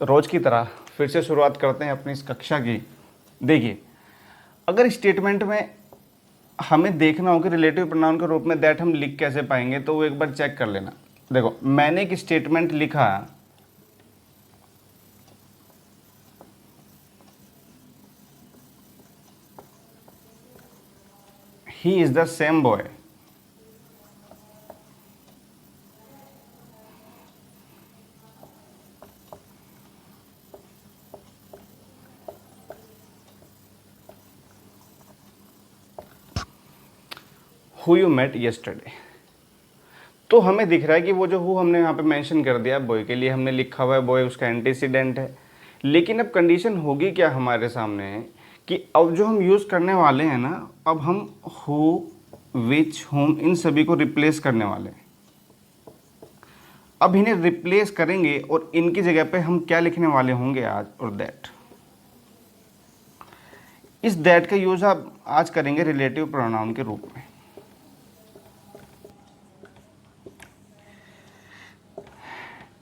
रोज की तरह फिर से शुरुआत करते हैं अपनी इस कक्षा की। देखिए, अगर स्टेटमेंट में हमें देखना हो कि रिलेटिव प्रोनाउन के रूप में दैट हम लिख कैसे पाएंगे, तो वो एक बार चेक कर लेना। देखो, मैंने एक स्टेटमेंट लिखा, he is the same boy. Who you met yesterday. तो हमें दिख रहा है कि वो जो हु हमने यहाँ पे मेंशन कर दिया, बॉय के लिए हमने लिखा हुआ है, बॉय उसका एंटीसीडेंट है। लेकिन अब कंडीशन होगी क्या हमारे सामने कि अब जो हम यूज़ करने वाले हैं ना, अब हम हु, विच, होम इन सभी को रिप्लेस करने वाले हैं। अब इन्हें रिप्लेस करेंगे और इनकी जगह पे हम क्या लिखने वाले होंगे आज, और दैट। इस दैट का यूज़ आप आज करेंगे रिलेटिव प्रोनाउन के रूप में।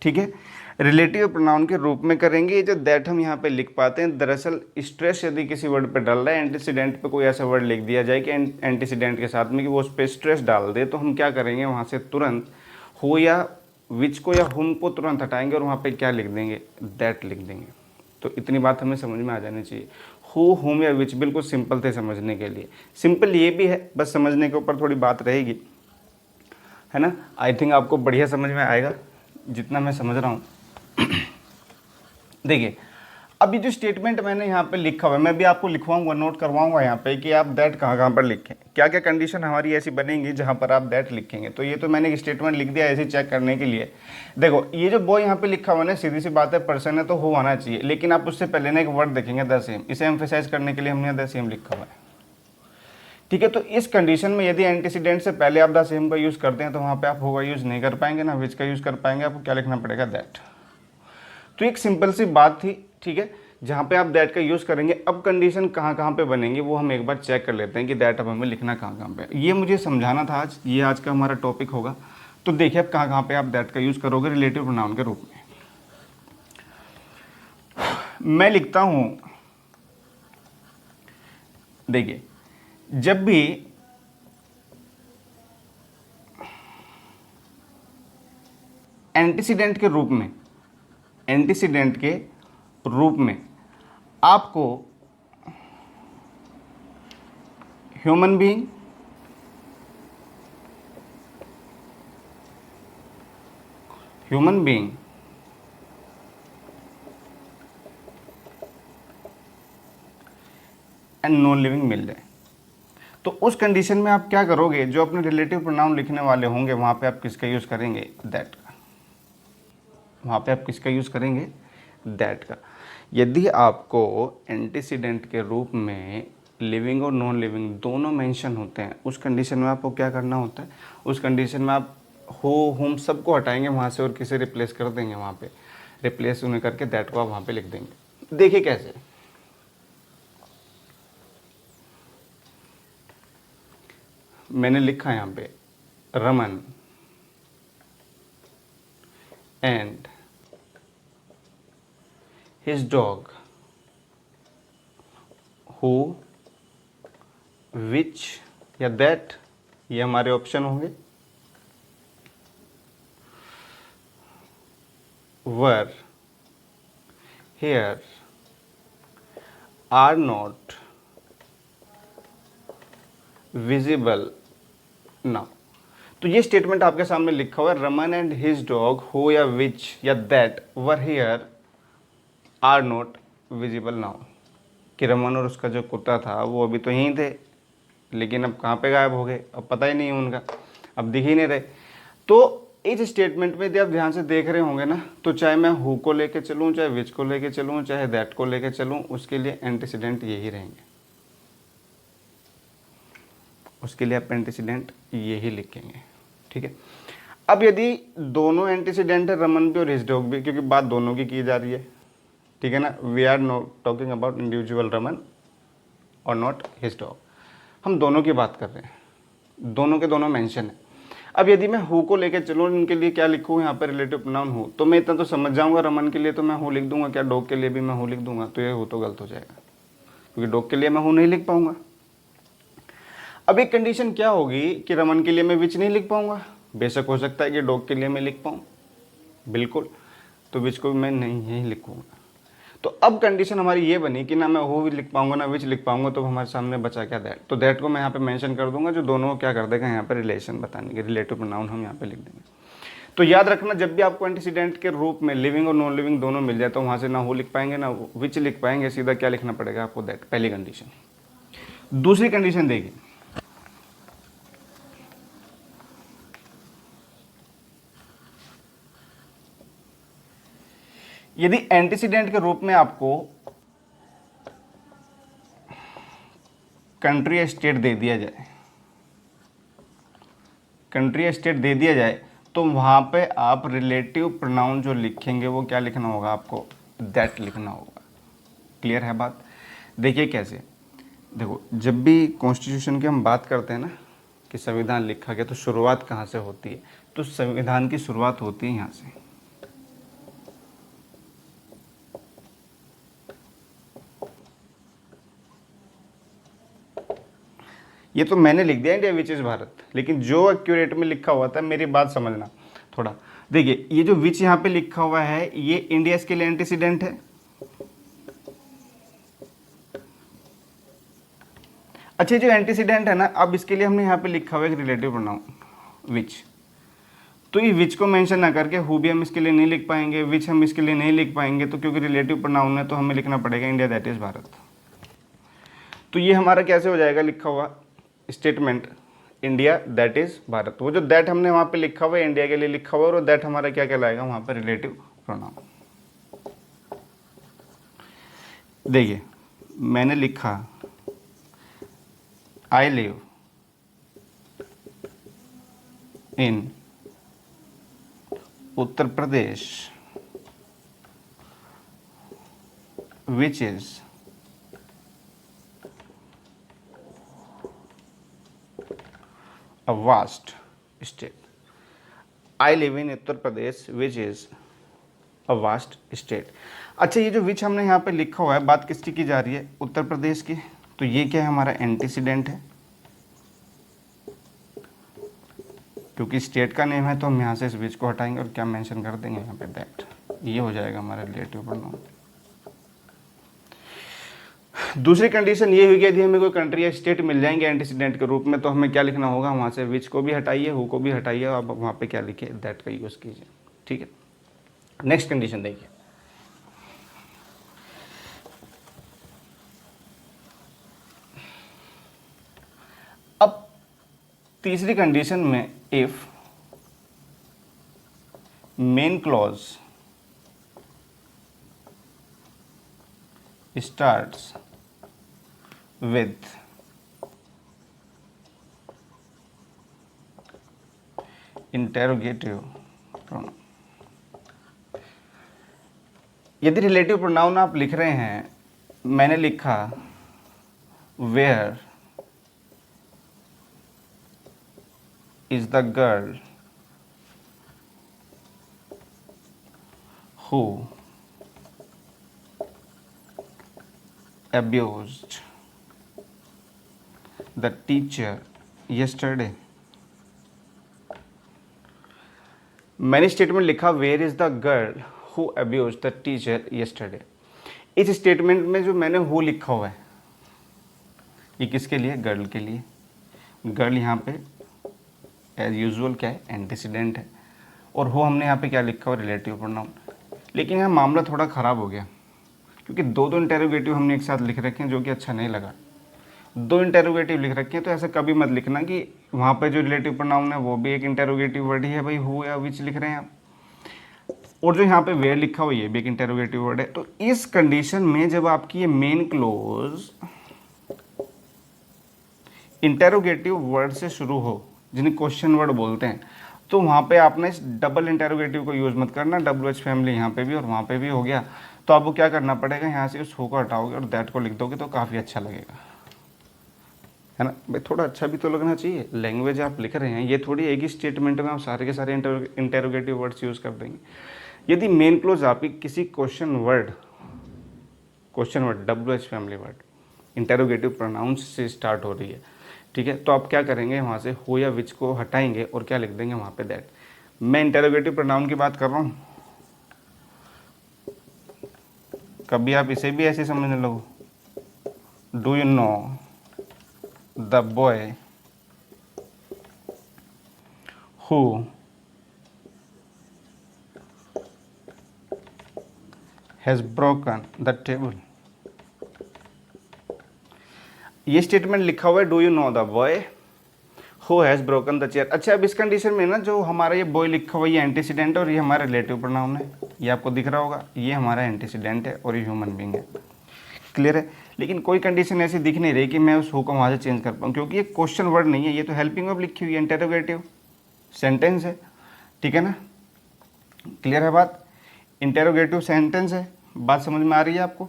ठीक है, रिलेटिव प्रोनाउन के रूप में करेंगे। ये जो दैट हम यहाँ पे लिख पाते हैं, दरअसल स्ट्रेस यदि किसी वर्ड पे डल रहा है, एंटीसीडेंट पे कोई ऐसा वर्ड लिख दिया जाए कि एंटीसीडेंट के साथ में कि वो उस पर स्ट्रेस डाल दे, तो हम क्या करेंगे, वहाँ से तुरंत हो या विच को या हुम को तुरंत हटाएंगे और वहाँ पे क्या लिख देंगे, दैट लिख देंगे। तो इतनी बात हमें समझ में आ जानी चाहिए। हु, हुम या विच बिल्कुल सिंपल थे समझने के लिए। सिंपल ये भी है, बस समझने के ऊपर थोड़ी बात रहेगी, है ना। आई थिंक आपको बढ़िया समझ में आएगा जितना मैं समझ रहा हूँ। देखिए, अब ये जो स्टेटमेंट मैंने यहाँ पे लिखा हुआ है, मैं भी आपको लिखवाऊंगा, नोट करवाऊंगा यहाँ पे कि आप दैट कहाँ कहाँ पर लिखें, क्या क्या कंडीशन हमारी ऐसी बनेंगी जहाँ पर आप दैट लिखेंगे। तो ये तो मैंने एक स्टेटमेंट लिख दिया ऐसे चेक करने के लिए। देखो, ये जो बॉय यहाँ पे लिखा हुआ है ना, सीधी सी बात है, पर्सन है तो हो आना चाहिए, लेकिन आप उससे पहले ना एक वर्ड देखेंगे द सेम। इसे एम्फेसाइज करने के लिए हमने द सेम लिखा हुआ है। ठीक है, तो इस कंडीशन में यदि एंटीसीडेंट से पहले आप द सेम का यूज़ करते हैं, तो वहाँ पे आप होगा यूज़ नहीं कर पाएंगे, ना विच का यूज़ कर पाएंगे, आपको क्या लिखना पड़ेगा, दैट। तो एक सिंपल सी बात थी, ठीक है, जहाँ पे आप दैट का यूज़ करेंगे। अब कंडीशन कहाँ कहाँ पे बनेंगी वो हम एक बार चेक कर लेते हैं कि दैट अब हमें लिखना कहाँ कहाँ पे। ये मुझे समझाना था आज, ये आज का हमारा टॉपिक होगा। तो देखिए, अब कहाँ कहाँ पे आप दैट का यूज़ करोगे रिलेटिव प्रोनाउन के रूप में। मैं लिखता हूँ, देखिए, जब भी एंटीसीडेंट के रूप में, एंटीसीडेंट के रूप में आपको human being, human being and non living मिल जाए, तो उस कंडीशन में आप क्या करोगे, जो अपने रिलेटिव प्रोनाउन लिखने वाले होंगे वहाँ पे आप किसका यूज़ करेंगे, दैट का। वहाँ पे आप किसका यूज़ करेंगे, दैट का। यदि आपको एंटीसीडेंट के रूप में लिविंग और नॉन लिविंग दोनों मेंशन होते हैं, उस कंडीशन में आपको क्या करना होता है, उस कंडीशन में आप हो, हुम सबको हटाएंगे वहाँ से और किसे रिप्लेस कर देंगे, वहाँ पे रिप्लेस उन्हें करके दैट को आप वहाँ पे लिख देंगे। देखिए कैसे, मैंने लिखा है यहाँ पे, Raman and his dog, who, which या दैट, ये हमारे ऑप्शन होंगे। Where, here, are not visible now. तो ये स्टेटमेंट आपके सामने लिखा हुआ है, रमन एंड हिज डॉग, हो या विच या that, were here, are not visible now. कि रमन और उसका जो कुत्ता था वो अभी तो यहीं थे, लेकिन अब कहाँ पे गायब हो गए, अब पता ही नहीं उनका, अब दिख ही नहीं रहे। तो इस स्टेटमेंट में यदि आप ध्यान से देख रहे होंगे ना, तो चाहे मैं हु को लेके चलूँ, चाहे विच को लेके चलूँ, चाहे दैट को लेके चलूँ, उसके लिए एंटीसीडेंट यही रहेंगे, उसके लिए आप एंटीसीडेंट यही लिखेंगे। ठीक है, अब यदि दोनों एंटीसीडेंट है, रमन भी और हिज डॉग भी, क्योंकि बात दोनों की जा रही है, ठीक है ना, we are not talking about individual Raman और नॉट हिज डॉग, हम दोनों की बात कर रहे हैं, दोनों के दोनों मेंशन है। अब यदि मैं हु को लेकर चलूँ, इनके लिए क्या लिखूँ यहाँ पे रिलेटिव प्रोनाउन हु, तो मैं इतना तो समझ जाऊंगा, रमन के लिए तो मैं हु लिख दूंगा, क्या डॉग के लिए भी मैं हु लिख दूंगा, तो ये हु तो गलत हो जाएगा, क्योंकि डॉग के लिए मैं हु नहीं लिख पाऊंगा। अब एक कंडीशन क्या होगी कि रमन के लिए मैं विच नहीं लिख पाऊंगा, बेशक हो सकता है कि डॉग के लिए मैं लिख पाऊँ, बिल्कुल, तो विच को भी मैं नहीं लिखूंगा। तो अब कंडीशन हमारी ये बनी कि ना मैं हु भी लिख पाऊंगा ना विच लिख पाऊंगा, तो हमारे सामने बचा क्या दैट, तो दैट को मैं यहाँ पे मेंशन कर दूंगा, जो दोनों को क्या कर देगा यहाँ पे रिलेशन बताने के, रिलेटिव प्रोनाउन हम यहाँ पे लिख देंगे। तो याद रखना, जब भी आपको एंटीसीडेंट के रूप में लिविंग और नॉन लिविंग दोनों मिल जाए, तो वहाँ से ना हु लिख पाएंगे ना विच लिख पाएंगे, सीधा क्या लिखना पड़ेगा आपको, दैट, पहली कंडीशन। दूसरी कंडीशन देखिए, यदि एंटीसीडेंट के रूप में आपको कंट्री या स्टेट दे दिया जाए, कंट्री या स्टेट दे दिया जाए, तो वहाँ पे आप रिलेटिव प्रोनाउन जो लिखेंगे वो क्या लिखना होगा आपको, दैट लिखना होगा। क्लियर है बात? देखिए कैसे, देखो जब भी कॉन्स्टिट्यूशन की हम बात करते हैं ना कि संविधान लिखा गया, तो शुरुआत कहाँ से होती है, तो संविधान की शुरुआत होती है यहाँ से। ये तो मैंने लिख दिया इंडिया विच इज़ भारत, लेकिन जो एक्यूरेट में लिखा हुआ था, मेरी बात समझना थोड़ा। देखिए ये जो विच यहाँ पे लिखा हुआ है, ये इंडिया के लिए एंटीसीडेंट है। अच्छा, जो एंटीसीडेंट है ना, अब इसके लिए हमने यहाँ पे लिखा हुआ है रिलेटिव प्रोनाउन विच, तो ये विच को मेंशन ना करके हु भी हम इसके लिए नहीं लिख पाएंगे, विच हम इसके लिए नहीं लिख पाएंगे, तो क्योंकि रिलेटिव प्रोनाउन है तो हमें लिखना पड़ेगा इंडिया दैट इज़ भारत। तो ये हमारा कैसे हो जाएगा लिखा हुआ statement, India that is Bharat. वो जो दैट हमने वहाँ पे लिखा हुआ है इंडिया के लिए लिखा हुआ है, और दैट हमारा क्या कहलाएगा वहाँ पे, रिलेटिव प्रोनाउन। देखिए मैंने लिखा I live in Uttar Pradesh which is a vast state. I live in Uttar Pradesh which is a vast state. अच्छा, ये जो विच हमने यहाँ पे लिखा हुआ है, बात किसकी की जा रही है, उत्तर प्रदेश की, तो ये क्या है हमारा एंटीसीडेंट है, क्योंकि स्टेट का नेम है तो हम यहाँ से इस विच को हटाएंगे और क्या मेंशन कर देंगे यहाँ पे, दैट। ये हो जाएगा हमारा रिलेटिव प्रोनाउन। दूसरी कंडीशन ये हुई कि यदि हमें कोई कंट्री या स्टेट मिल जाएंगे एंटीसीडेंट के रूप में, तो हमें क्या लिखना होगा, वहाँ से विच को भी हटाइए, हु को भी हटाइए, अब वहाँ पे क्या लिखिए, दैट का यूज़ कीजिए। ठीक है, नेक्स्ट कंडीशन देखिए, अब तीसरी कंडीशन में if main clause starts with interrogative pronoun, यदि रिलेटिव प्रोनाउन आप लिख रहे हैं, मैंने लिखा where is the girl who abused the teacher yesterday, मैंने स्टेटमेंट लिखा where is the girl who abused the teacher yesterday। इस स्टेटमेंट में जो मैंने हु लिखा हुआ है, ये किसके लिए, गर्ल के लिए। गर्ल यहाँ पे एज यूजुअल क्या है, एंटीसीडेंट है, और हु हमने यहाँ पे क्या लिखा हुआ, रिलेटिव प्रोनाउन। लेकिन यहाँ मामला थोड़ा ख़राब हो गया, क्योंकि दो इंटेरोगेटिव हमने एक साथ लिख रखे हैं, जो कि अच्छा नहीं लगा। दो इंटेरोगेटिव लिख रखे हैं, तो ऐसा कभी मत लिखना कि वहाँ पे जो रिलेटिव प्रोनाउन है वो भी एक इंटेरोगेटिव वर्ड ही है, भाई हु या विच लिख रहे हैं आप, और जो यहाँ पे वेयर लिखा हुआ ये भी एक इंटेरोगेटिव वर्ड है। तो इस कंडीशन में जब आपकी ये मेन क्लोज इंटेरोगेटिव वर्ड से शुरू हो, जिन्हें क्वेश्चन वर्ड बोलते हैं, तो वहाँ पे आपने इस डबल इंटेरोगेटिव को यूज़ मत करना, WH फैमिली यहाँ पे भी और वहाँ पे भी हो गया। तो आपको क्या करना पड़ेगा, यहाँ से उस हु को हटाओगे और दैट को लिख दोगे, तो काफ़ी अच्छा लगेगा। है ना भाई, थोड़ा अच्छा भी तो लगना चाहिए। लैंग्वेज आप लिख रहे हैं, ये थोड़ी एक ही स्टेटमेंट में आप सारे के सारे इंटेरोगेटिव वर्ड्स यूज़ कर देंगे। यदि मेन क्लोज आपकी किसी question word WH family word interrogative pronounce से स्टार्ट हो रही है, ठीक है, तो आप क्या करेंगे, वहाँ से हो या विच को हटाएंगे और क्या लिख देंगे वहाँ पे दैट। मैं इंटेरोगेटिव प्रोनाउन की बात कर रहा हूँ, कभी आप इसे भी ऐसे समझने लगो, do you know the boy who has broken the table. ये स्टेटमेंट लिखा हुआ है, do you know the boy who has broken the chair. अच्छा, अब इस कंडीशन में ना जो हमारा ये बॉय लिखा हुआ है, ये एंटीसीडेंट है और ये हमारा रिलेटिव प्रोनाउन है, ये आपको दिख रहा होगा, ये हमारा एंटीसीडेंट है और ये ह्यूमन बीइंग है। क्लियर है। लेकिन कोई कंडीशन ऐसी दिख नहीं रही कि मैं उस हु को वहाँ से चेंज कर पाऊँ, क्योंकि ये क्वेश्चन वर्ड नहीं है, ये तो हेल्पिंग वर्ब लिखी हुई है, इंटेरोगेटिव सेंटेंस है, ठीक है ना। क्लियर है बात, इंटेरोगेटिव सेंटेंस है, बात समझ में आ रही है आपको।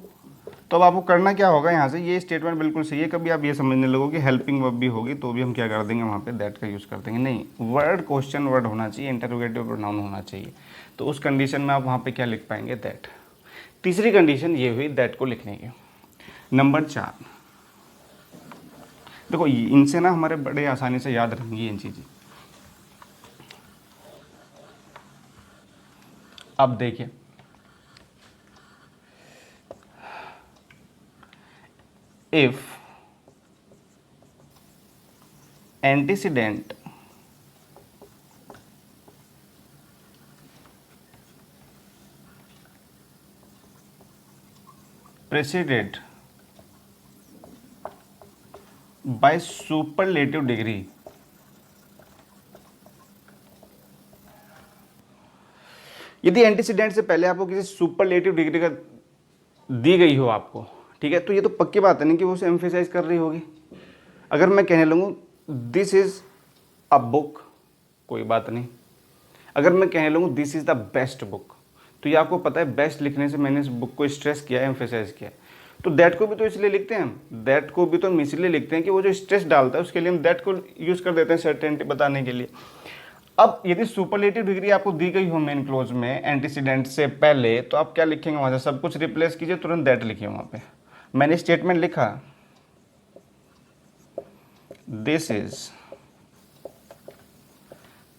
तो अब आपको करना क्या होगा, यहाँ से ये स्टेटमेंट बिल्कुल सही है, कभी आप ये समझने लगो कि हेल्पिंग वर्ब भी होगी तो भी हम क्या कर देंगे, वहाँ पे दैट का यूज़ कर देंगे। नहीं, वर्ड क्वेश्चन वर्ड होना चाहिए, इंटेरोगेटिव प्रोनाउन होना चाहिए, तो उस कंडीशन में आप वहाँ पे क्या लिख पाएंगे, दैट। तीसरी कंडीशन ये हुई दैट को लिखने की। नंबर 4, देखो इनसे ना हमारे बड़े आसानी से याद रहेंगी इन चीज़ें। अब देखिए, if antecedent preceded by superlative degree, यदि एंटीसीडेंट से पहले आपको किसी सुपरलेटिव डिग्री का दी गई हो आपको, ठीक है, तो ये तो पक्की बात है नहीं कि वो उसे एम्फेसाइज कर रही होगी। अगर मैं कहने लगूँ दिस इज़ अ बुक, कोई बात नहीं। अगर मैं कहने लगूँ this is the best book, तो ये आपको पता है बेस्ट लिखने से मैंने इस बुक को स्ट्रेस किया है, एम्फेसाइज किया है। तो दैट को भी तो इसलिए लिखते हैं हम, दैट को भी तो हम इसलिए लिखते हैं कि वो जो स्ट्रेस डालता है उसके लिए हम दैट को यूज़ कर देते हैं सर्टेनिटी बताने के लिए। अब यदि सुपरलेटिव डिग्री आपको दी गई हो मेन क्लोज में एंटीसीडेंट से पहले, तो आप क्या लिखेंगे, वहाँ से सब कुछ रिप्लेस कीजिए, तुरंत दैट लिखिए वहाँ पे। मैंने स्टेटमेंट लिखा, this is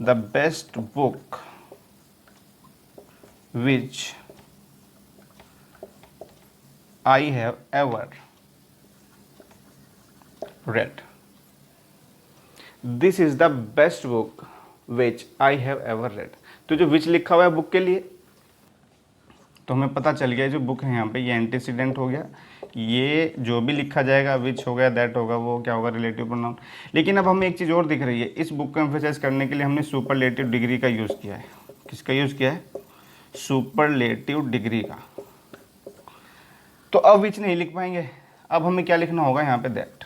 the best book which I have ever read. This is the best book which I have ever read. तो जो विच लिखा हुआ है बुक के लिए, तो हमें पता चल गया जो बुक है यहाँ पे ये एंटीसीडेंट हो गया, ये जो भी लिखा जाएगा विच हो गया, दैट होगा, वो क्या होगा, रिलेटिव प्रोनाउन। लेकिन अब हमें एक चीज़ और दिख रही है, इस बुक को एम्फेसाइज करने के लिए हमने सुपरलेटिव डिग्री का यूज़ किया है। किसका यूज़ किया है, सुपरलेटिव डिग्री का। तो अब विच नहीं लिख पाएंगे, अब हमें क्या लिखना होगा यहाँ पे, दैट।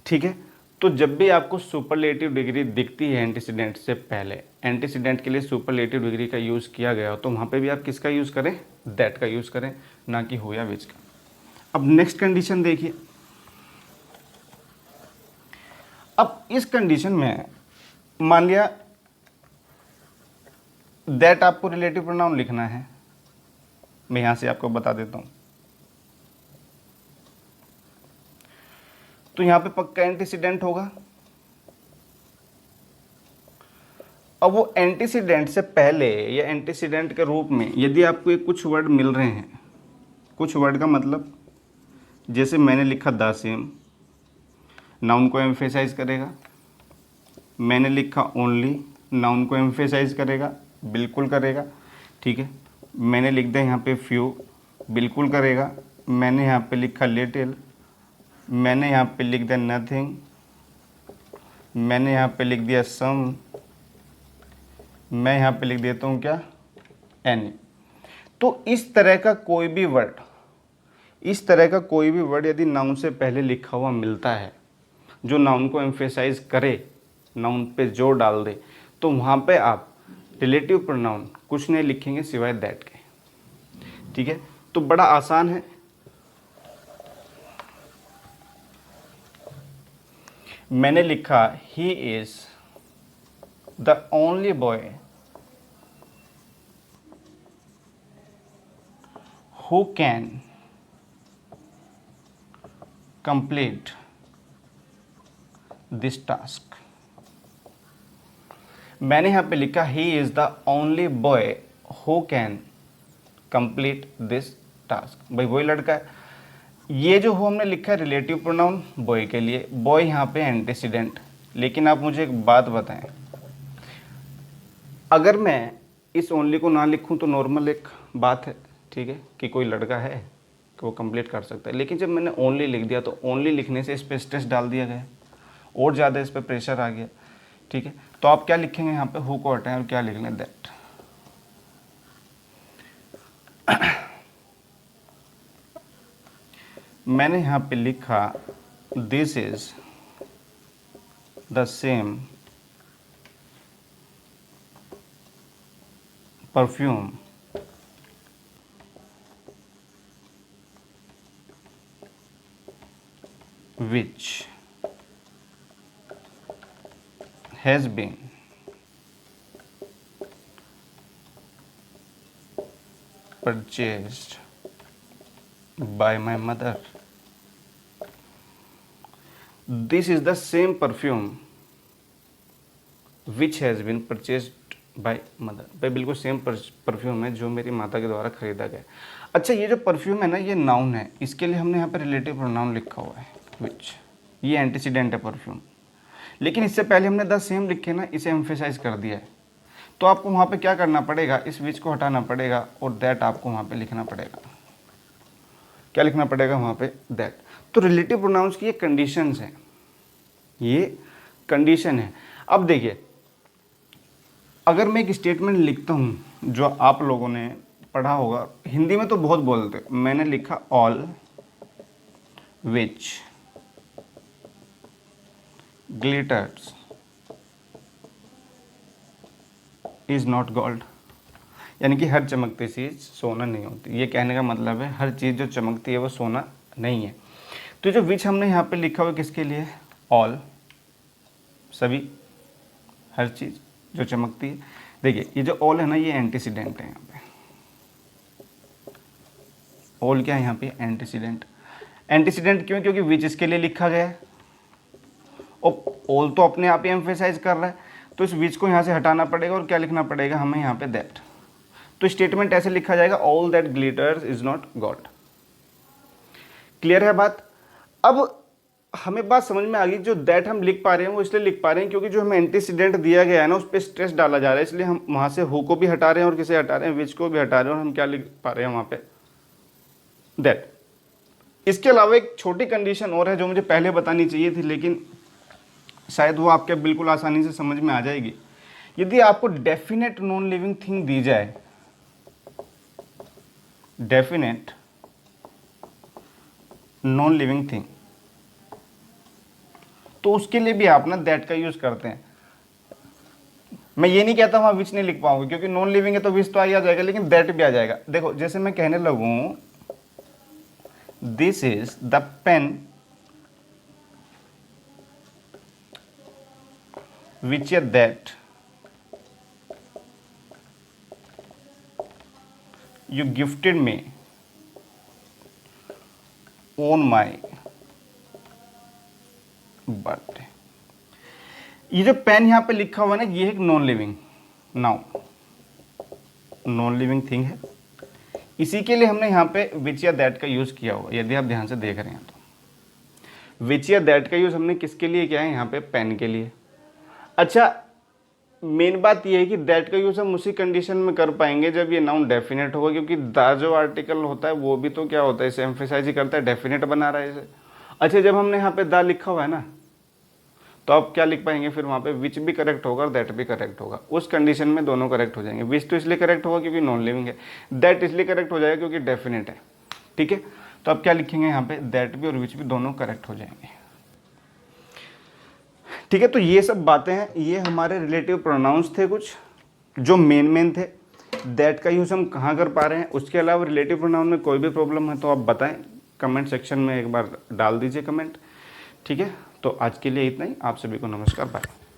ठीक है, तो जब भी आपको सुपरलेटिव डिग्री दिखती है एंटीसीडेंट से पहले, एंटीसीडेंट के लिए सुपरलेटिव डिग्री का यूज़ किया गया हो, तो वहाँ पे भी आप किसका यूज़ करें, दैट का यूज़ करें, ना कि हो या विच का। अब नेक्स्ट कंडीशन देखिए। अब इस कंडीशन में मान लिया दैट आपको रिलेटिव प्रोनाउन लिखना है, मैं यहाँ से आपको बता देता हूँ। तो यहाँ पे पक्का एंटीसीडेंट होगा। अब वो एंटीसीडेंट से पहले या एंटीसीडेंट के रूप में यदि आपको ये कुछ वर्ड मिल रहे हैं, कुछ वर्ड का मतलब जैसे मैंने लिखा द सेम, नाउन को एम्फेसाइज करेगा। मैंने लिखा ओनली, नाउन को एम्फेसाइज करेगा, बिल्कुल करेगा, ठीक है। मैंने लिख दिया यहाँ पे फ्यू, बिल्कुल करेगा। मैंने यहाँ पे लिखा लिटिल, मैंने यहाँ पे लिख दिया नथिंग, मैंने यहाँ पे लिख दिया सम, मैं यहाँ पे लिख देता हूँ क्या, एनी। तो इस तरह का कोई भी वर्ड, इस तरह का कोई भी वर्ड यदि नाउन से पहले लिखा हुआ मिलता है जो नाउन को एम्फेसाइज करे, नाउन पे जोर डाल दे, तो वहाँ पे आप रिलेटिव प्रोनाउन कुछ नहीं लिखेंगे सिवाय दैट के, ठीक है। तो बड़ा आसान है, मैंने लिखा he is the only boy who can complete this task. मैंने यहाँ पे लिखा he is the only boy who can complete this task. भाई वही लड़का है। ये जो हो हमने लिखा है रिलेटिव प्रोनाउन बॉय के लिए, बॉय यहाँ पे एंटीसीडेंट। लेकिन आप मुझे एक बात बताएं, अगर मैं इस ओनली को ना लिखूं तो नॉर्मल एक बात है, ठीक है, कि कोई लड़का है कि वो कंप्लीट कर सकता है। लेकिन जब मैंने ओनली लिख दिया तो ओनली लिखने से इस पर स्ट्रेस डाल दिया गया और ज़्यादा इस पर प्रेशर आ गया, ठीक है। तो आप क्या लिखेंगे यहाँ पे, हु को हटाएं और क्या लिख लें, दैट। मैंने यहाँ पे लिखा this is the same perfume which has been purchased by my mother. This is the same perfume which has been purchased by mother. भाई बिल्कुल सेम परफ्यूम है जो मेरी माता के द्वारा खरीदा गया। अच्छा, ये जो परफ्यूम है ना, ये नाउन है, इसके लिए हमने यहाँ पे रिलेटिव प्रोनाउन लिखा हुआ है विच। ये एंटीसीडेंट है परफ्यूम, लेकिन इससे पहले हमने द सेम लिखे ना, इसे एम्फेसाइज कर दिया है। तो आपको वहाँ पे क्या करना पड़ेगा, इस विच को हटाना पड़ेगा और दैट आपको वहाँ पे लिखना पड़ेगा। क्या लिखना पड़ेगा वहाँ पे, दैट। तो रिलेटिव प्रोनाउंस की ये कंडीशंस हैं, ये कंडीशन है। अब देखिए, अगर मैं एक स्टेटमेंट लिखता हूँ जो आप लोगों ने पढ़ा होगा, हिंदी में तो बहुत बोलते, मैंने लिखा all which glitters is not gold. यानी कि हर चमकती चीज़ सोना नहीं होती। ये कहने का मतलब है हर चीज़ जो चमकती है वो सोना नहीं है। तो जो विच हमने यहाँ पे लिखा हुआ किसके लिए, ऑल, सभी, हर चीज़ जो चमकती है। देखिए ये जो ऑल है ना, ये एंटीसीडेंट है यहाँ पे। ऑल क्या है यहाँ पे, एंटीसीडेंट। एंटीसीडेंट क्यों, क्योंकि विच इसके लिए लिखा गया है और ऑल तो अपने आप ही एम्फेसाइज कर रहा है। तो इस विच को यहाँ से हटाना पड़ेगा और क्या लिखना पड़ेगा हमें यहाँ पे, दैट। तो स्टेटमेंट ऐसे लिखा जाएगा, all that glitters is not God. Clear है बात। अब हमें बात समझ में आ गई, जो दैट हम लिख पा रहे हैं वो इसलिए लिख पा रहे हैं क्योंकि जो हमें एंटीसीडेंट दिया गया है ना, उस पर स्ट्रेस डाला जा रहा है, इसलिए हम वहाँ से हु को भी हटा रहे हैं और किसे हटा रहे हैं, विच को भी हटा रहे हैं, और हम क्या लिख पा रहे हैं वहाँ पे, दैट। इसके अलावा एक छोटी कंडीशन और है जो मुझे पहले बतानी चाहिए थी, लेकिन शायद वो आपके बिल्कुल आसानी से समझ में आ जाएगी। यदि आपको डेफिनेट नॉन लिविंग थिंग दी जाए, डेफिनेट नॉन लिविंग थिंग, तो उसके लिए भी आप ना दैट का यूज करते हैं। मैं ये नहीं कहता वहां विच नहीं लिख पाऊंगा, क्योंकि नॉन लिविंग है तो विच तो आ जाएगा, लेकिन दैट भी आ जाएगा। देखो जैसे मैं कहने लगूं, दिस इज द पेन विच या that you gifted me on my birthday। ये जो पेन यहाँ पे लिखा हुआ है ना, ये है non living noun, non living thing है। इसी के लिए हमने यहाँ पे विच या दैट का यूज़ किया हुआ, यदि आप ध्यान से देख रहे हैं तो। विच या दैट का यूज़ हमने किसके लिए किया है यहाँ पे, पेन के लिए। अच्छा, मेन बात यह है कि दैट का यूज़ हम उसी कंडीशन में कर पाएंगे जब ये नाउन डेफिनेट होगा, क्योंकि द जो आर्टिकल होता है वो भी तो क्या होता है, इसे एम्फेसाइज ही करता है, डेफिनेट बना रहा है इसे। अच्छा, जब हमने यहाँ पे द लिखा हुआ है ना, तो आप क्या लिख पाएंगे फिर वहाँ पे, विच भी करेक्ट होगा और दैट भी करेक्ट होगा। उस कंडीशन में दोनों करेक्ट हो जाएंगे। विच तो इसलिए करेक्ट होगा क्योंकि नॉन लिविंग है, दैट इसलिए करेक्ट हो जाएगा क्योंकि डेफिनेट है, ठीक है। तो आप क्या लिखेंगे यहाँ पे, दैट भी और विच भी दोनों करेक्ट हो जाएंगे, ठीक है। तो ये सब बातें हैं, ये हमारे रिलेटिव प्रोनाउंस थे कुछ जो मेन थे। दैट का यूज़ हम कहाँ कर पा रहे हैं, उसके अलावा रिलेटिव प्रोनाउन में कोई भी प्रॉब्लम है तो आप बताएं, कमेंट सेक्शन में एक बार डाल दीजिए कमेंट, ठीक है। तो आज के लिए इतना ही, आप सभी को नमस्कार, बाय।